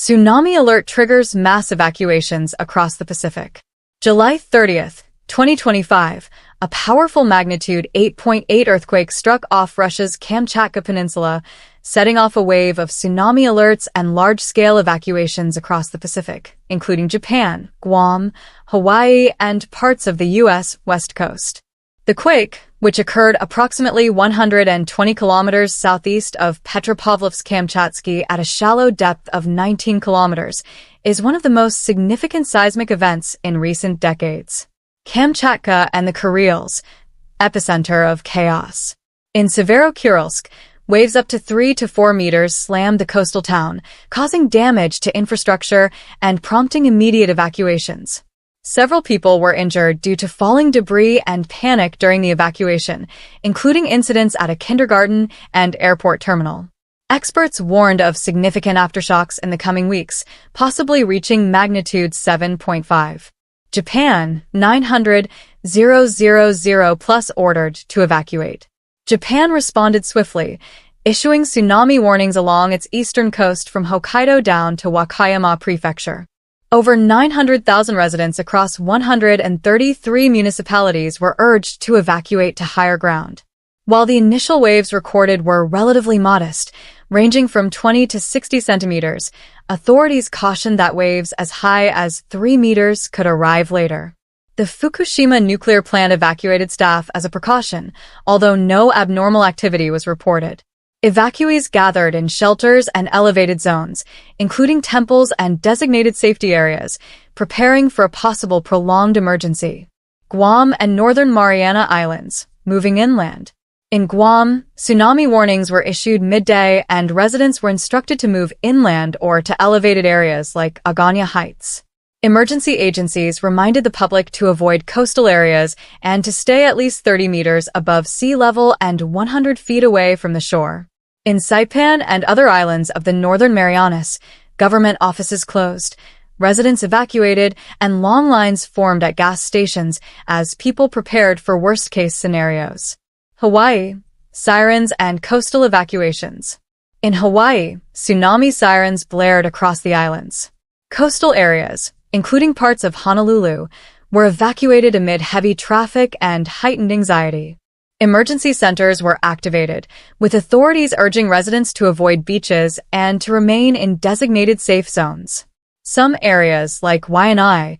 Tsunami alert triggers mass evacuations across the Pacific. July 30th, 2025, a powerful magnitude 8.8 earthquake struck off Russia's Kamchatka Peninsula, setting off a wave of tsunami alerts and large-scale evacuations across the Pacific, including Japan, Guam, Hawaii, and parts of the U.S. West Coast. The quake, which occurred approximately 120 kilometers southeast of Petropavlovsk-Kamchatsky at a shallow depth of 19 kilometers, is one of the most significant seismic events in recent decades. Kamchatka and the Kurils, epicenter of chaos. In Severokursk, waves up to 3 to 4 meters slammed the coastal town, causing damage to infrastructure and prompting immediate evacuations. Several people were injured due to falling debris and panic during the evacuation, including incidents at a kindergarten and airport terminal. Experts warned of significant aftershocks in the coming weeks, possibly reaching magnitude 7.5. Japan, 900,000 plus ordered to evacuate. Japan responded swiftly, issuing tsunami warnings along its eastern coast from Hokkaido down to Wakayama Prefecture. Over 900,000 residents across 133 municipalities were urged to evacuate to higher ground. While the initial waves recorded were relatively modest, ranging from 20 to 60 centimeters, authorities cautioned that waves as high as 3 meters could arrive later. The Fukushima nuclear plant evacuated staff as a precaution, although no abnormal activity was reported. Evacuees gathered in shelters and elevated zones, including temples and designated safety areas, preparing for a possible prolonged emergency. Guam and Northern Mariana Islands, moving inland. In Guam, tsunami warnings were issued midday and residents were instructed to move inland or to elevated areas like Agana Heights. Emergency agencies reminded the public to avoid coastal areas and to stay at least 30 meters above sea level and 100 feet away from the shore. In Saipan and other islands of the Northern Marianas, government offices closed, residents evacuated, and long lines formed at gas stations as people prepared for worst-case scenarios. Hawaii, sirens and coastal evacuations. In Hawaii, tsunami sirens blared across the islands. Coastal areas, including parts of Honolulu, were evacuated amid heavy traffic and heightened anxiety. Emergency centers were activated, with authorities urging residents to avoid beaches and to remain in designated safe zones. Some areas, like Waianae,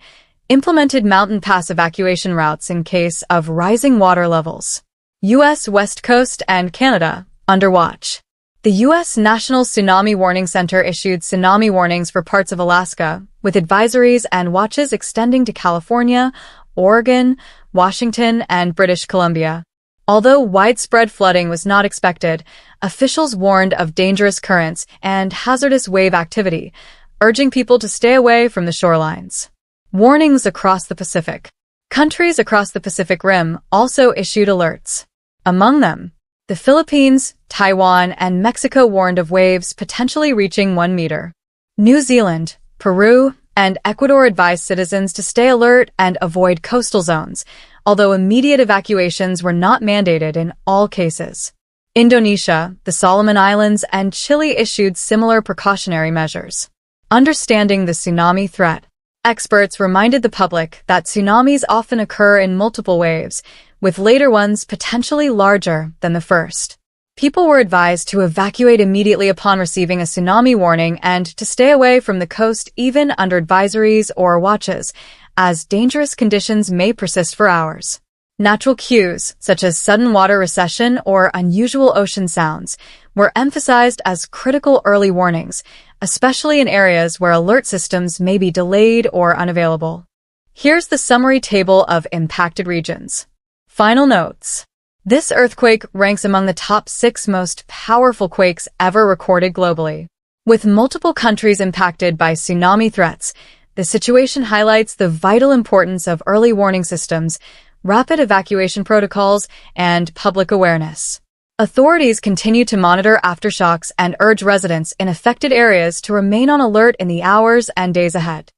implemented mountain pass evacuation routes in case of rising water levels. U.S. West Coast and Canada, under watch. The U.S. National Tsunami Warning Center issued tsunami warnings for parts of Alaska, with advisories and watches extending to California, Oregon, Washington, and British Columbia. Although widespread flooding was not expected, officials warned of dangerous currents and hazardous wave activity, urging people to stay away from the shorelines. Warnings across the Pacific. Countries across the Pacific Rim also issued alerts. Among them, the Philippines, Taiwan, and Mexico warned of waves potentially reaching 1 meter. New Zealand, Peru, and Ecuador advised citizens to stay alert and avoid coastal zones, although immediate evacuations were not mandated in all cases. Indonesia, the Solomon Islands, and Chile issued similar precautionary measures. Understanding the tsunami threat. Experts reminded the public that tsunamis often occur in multiple waves, with later ones potentially larger than the first. People were advised to evacuate immediately upon receiving a tsunami warning and to stay away from the coast even under advisories or watches, as dangerous conditions may persist for hours. Natural cues, such as sudden water recession or unusual ocean sounds, were emphasized as critical early warnings, especially in areas where alert systems may be delayed or unavailable. Here's the summary table of impacted regions. Final notes. This earthquake ranks among the top 6 most powerful quakes ever recorded globally. With multiple countries impacted by tsunami threats, the situation highlights the vital importance of early warning systems, rapid evacuation protocols, and public awareness. Authorities continue to monitor aftershocks and urge residents in affected areas to remain on alert in the hours and days ahead.